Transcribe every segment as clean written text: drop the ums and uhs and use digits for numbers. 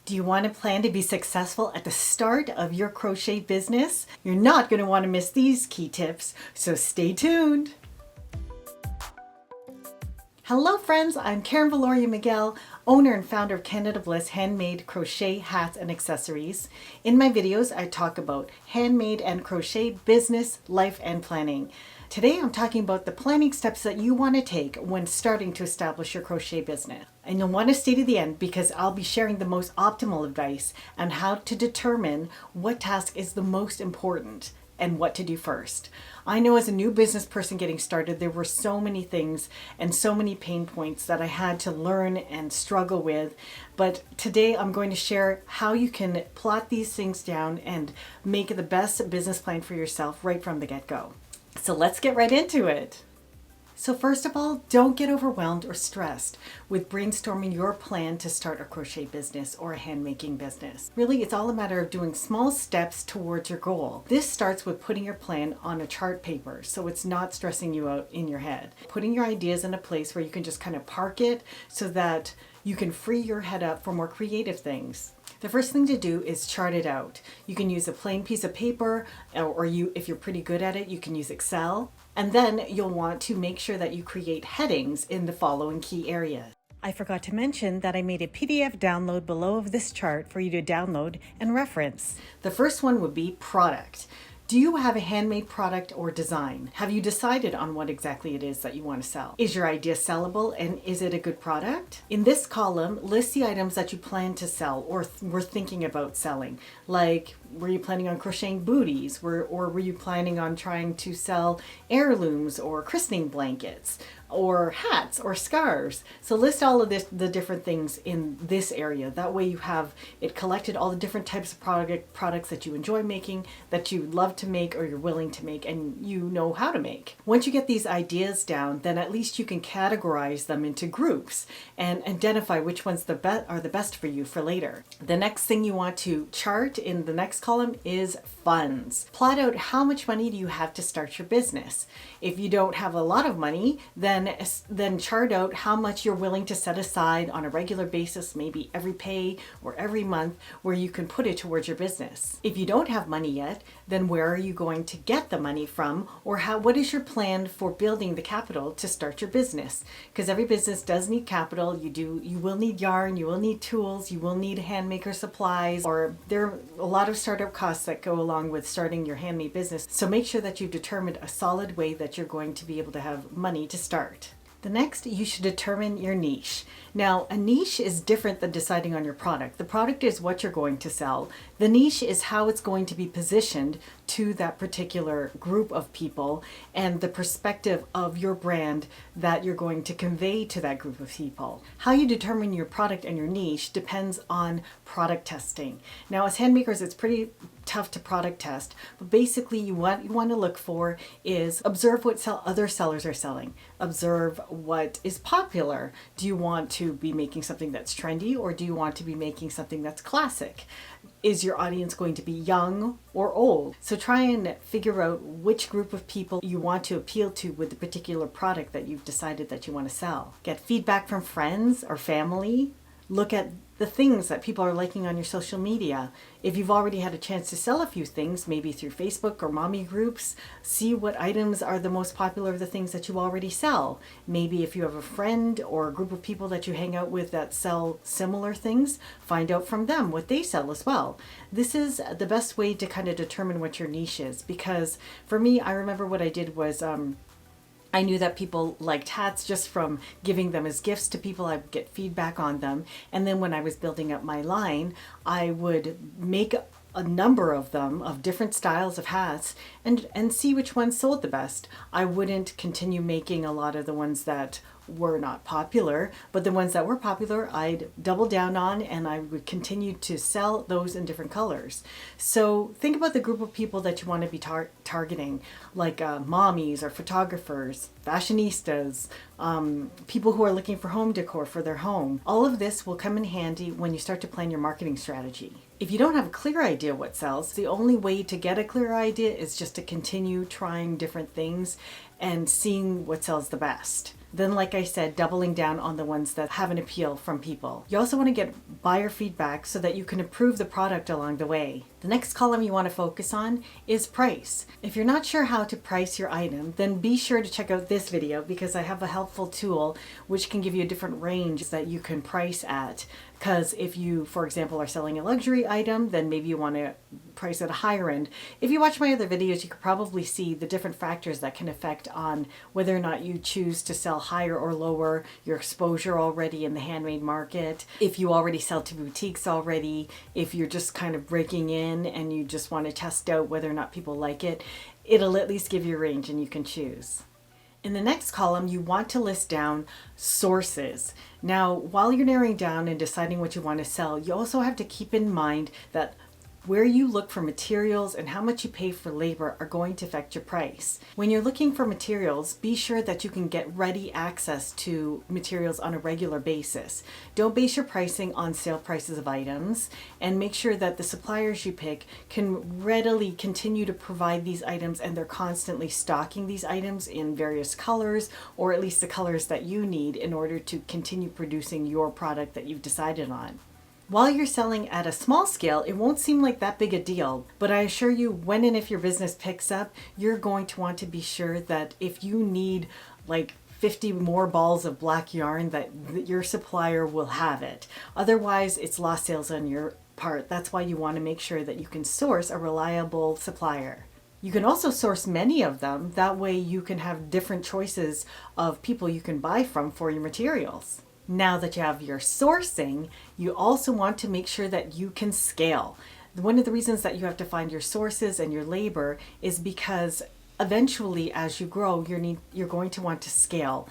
Do you want to plan to be successful at the start of your crochet business? You're not going to want to miss these key tips, so stay tuned. Hello friends, I'm Karen Viloria-Miguel, owner and founder of Canada Bliss Handmade Crochet Hats and Accessories. In my videos, I talk about handmade and crochet business, life, and planning. Today I'm talking about the planning steps that you want to take when starting to establish your crochet business. And you'll want to stay to the end because I'll be sharing the most optimal advice on how to determine what task is the most important and what to do first. I know as a new business person getting started, there were so many things and so many pain points that I had to learn and struggle with. But today I'm going to share how you can plot these things down and make the best business plan for yourself right from the get-go. So let's get right into it. So first of all, don't get overwhelmed or stressed with brainstorming your plan to start a crochet business or a handmaking business. Really, it's all a matter of doing small steps towards your goal. This starts with putting your plan on a chart paper so it's not stressing you out in your head. Putting your ideas in a place where you can just kind of park it so that you can free your head up for more creative things. The first thing to do is chart it out. You can use a plain piece of paper, or if you're pretty good at it, you can use Excel. And then you'll want to make sure that you create headings in the following key areas. I forgot to mention that I made a PDF download below of this chart for you to download and reference. The first one would be product. Do you have a handmade product or design? Have you decided on what exactly it is that you want to sell? Is your idea sellable and is it a good product? In this column, list the items that you plan to sell or were thinking about selling. Like, were you planning on crocheting booties? Or were you planning on trying to sell heirlooms or christening blankets? Or hats or scarves? So list all of the different things in this area. That way you have it collected, all the different types of products that you enjoy making, that you love to make or you're willing to make and you know how to make. Once you get these ideas down, then at least you can categorize them into groups and identify which ones are the best for you for later. The next thing you want to chart in the next column is funds. Plot out how much money do you have to start your business. If you don't have a lot of money, then chart out how much you're willing to set aside on a regular basis, maybe every pay or every month, where you can put it towards your business. If you don't have money yet, then where are you going to get the money from, or what is your plan for building the capital to start your business? Because every business does need capital. You will need yarn, you will need tools, you will need hand maker supplies, or there are a lot of startup costs that go along with starting your handmade business. So make sure that you've determined a solid way that you're going to be able to have money to start. The next, you should determine your niche. Now, a niche is different than deciding on your product. The product is what you're going to sell. The niche is how it's going to be positioned to that particular group of people and the perspective of your brand that you're going to convey to that group of people. How you determine your product and your niche depends on product testing. Now, as handmakers, it's pretty tough to product test, but basically what you want to look for is observe what other sellers are selling. Observe what is popular. Do you want to be making something that's trendy, or do you want to be making something that's classic? Is your audience going to be young or old? So try and figure out which group of people you want to appeal to with the particular product that you've decided that you want to sell. Get feedback from friends or family. Look at the things that people are liking on your social media. If you've already had a chance to sell a few things, maybe through Facebook or mommy groups, see what items are the most popular of the things that you already sell. Maybe if you have a friend or a group of people that you hang out with that sell similar things, find out from them what they sell as well. This is the best way to kind of determine what your niche is, because for me, I remember what I did was I knew that people liked hats just from giving them as gifts to people. I'd get feedback on them. And then when I was building up my line, I would make a number of them of different styles of hats and see which ones sold the best. I wouldn't continue making a lot of the ones that were not popular, but the ones that were popular, I'd double down on and I would continue to sell those in different colors. So think about the group of people that you want to be targeting, like mommies or photographers, fashionistas, people who are looking for home decor for their home. All of this will come in handy when you start to plan your marketing strategy. If you don't have a clear idea what sells, the only way to get a clear idea is just to continue trying different things and seeing what sells the best. then like I said, doubling down on the ones that have an appeal from people. You also want to get buyer feedback so that you can improve the product along the way. The next column you want to focus on is price. If you're not sure how to price your item, then be sure to check out this video because I have a helpful tool which can give you a different range that you can price at. Because if you, for example, are selling a luxury item, then maybe you want to price at a higher end. If you watch my other videos, you could probably see the different factors that can affect on whether or not you choose to sell higher or lower, your exposure already in the handmade market, if you already sell to boutiques already, if you're just kind of breaking in and you just want to test out whether or not people like it. It'll at least give you a range and you can choose. In the next column, you want to list down sources. Now, while you're narrowing down and deciding what you want to sell, you also have to keep in mind that where you look for materials and how much you pay for labor are going to affect your price. When you're looking for materials, be sure that you can get ready access to materials on a regular basis. Don't base your pricing on sale prices of items, and make sure that the suppliers you pick can readily continue to provide these items and they're constantly stocking these items in various colors, or at least the colors that you need in order to continue producing your product that you've decided on. While you're selling at a small scale, it won't seem like that big a deal, but I assure you, when and if your business picks up, you're going to want to be sure that if you need like 50 more balls of black yarn, that your supplier will have it. Otherwise, it's lost sales on your part. That's why you want to make sure that you can source a reliable supplier. You can also source many of them. That way you can have different choices of people you can buy from for your materials. Now that you have your sourcing, you also want to make sure that you can scale. One of the reasons that you have to find your sources and your labor is because eventually as you grow, you're going to want to scale.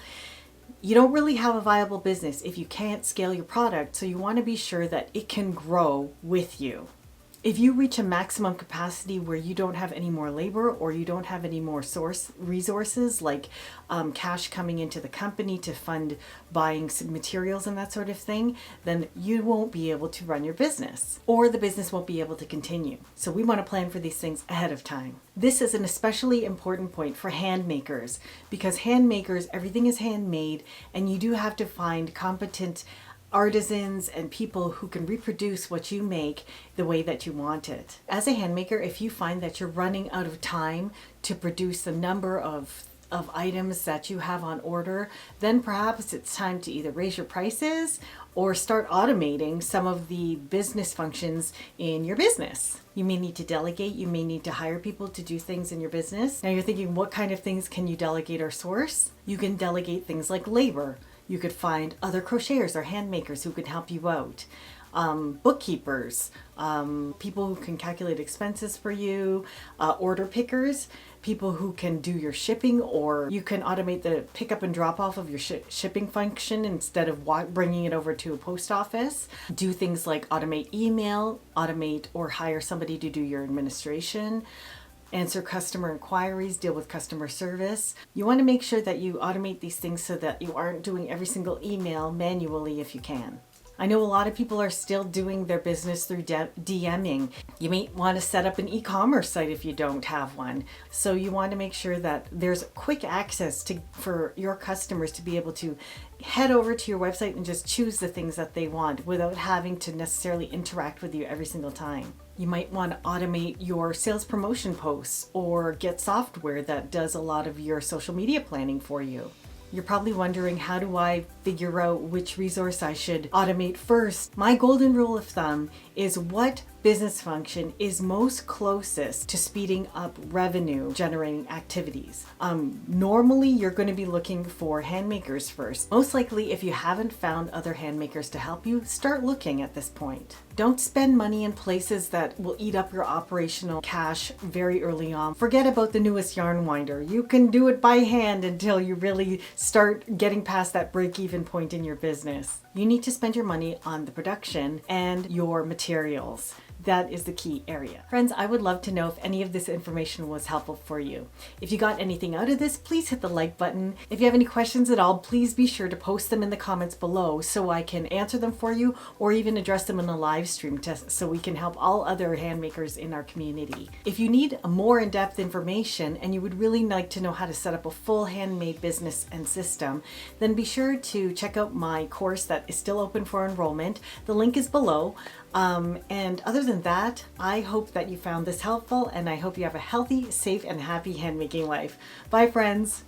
You don't really have a viable business if you can't scale your product, so you want to be sure that it can grow with you. If you reach a maximum capacity where you don't have any more labor or you don't have any more resources like cash coming into the company to fund buying some materials and that sort of thing, then you won't be able to run your business or the business won't be able to continue. So we want to plan for these things ahead of time. This is an especially important point for hand makers because hand makers, everything is handmade, and you do have to find competent artisans and people who can reproduce what you make the way that you want it. As a hand maker, if you find that you're running out of time to produce the number of items that you have on order, then perhaps it's time to either raise your prices or start automating some of the business functions in your business. You may need to delegate, you may need to hire people to do things in your business. Now you're thinking, what kind of things can you delegate or source? You can delegate things like labor. You could find other crocheters or hand makers who can help you out. Bookkeepers, people who can calculate expenses for you, order pickers, people who can do your shipping, or you can automate the pickup and drop off of your shipping function instead of bringing it over to a post office. Do things like automate email, automate or hire somebody to do your administration. Answer customer inquiries, deal with customer service. You want to make sure that you automate these things so that you aren't doing every single email manually if you can. I know a lot of people are still doing their business through DMing. You may want to set up an e-commerce site if you don't have one. So you want to make sure that there's quick access for your customers to be able to head over to your website and just choose the things that they want without having to necessarily interact with you every single time. You might want to automate your sales promotion posts or get software that does a lot of your social media planning for you. You're probably wondering, how do I figure out which resource I should automate first? My golden rule of thumb is what business function is most closest to speeding up revenue generating activities. Normally you're going to be looking for handmakers first. Most likely, if you haven't found other handmakers to help you, start looking at this point. Don't spend money in places that will eat up your operational cash very early on. Forget about the newest yarn winder. You can do it by hand until you really start getting past that break-even point in your business. You need to spend your money on the production and your materials. That is the key area. Friends, I would love to know if any of this information was helpful for you. If you got anything out of this, please hit the like button. If you have any questions at all, please be sure to post them in the comments below so I can answer them for you or even address them in a live stream so we can help all other hand makers in our community. If you need more in-depth information and you would really like to know how to set up a full handmade business and system, then be sure to check out my course that is still open for enrollment. The link is below. And other than that, I hope that you found this helpful, and I hope you have a healthy, safe, and happy handmaking life. Bye, friends.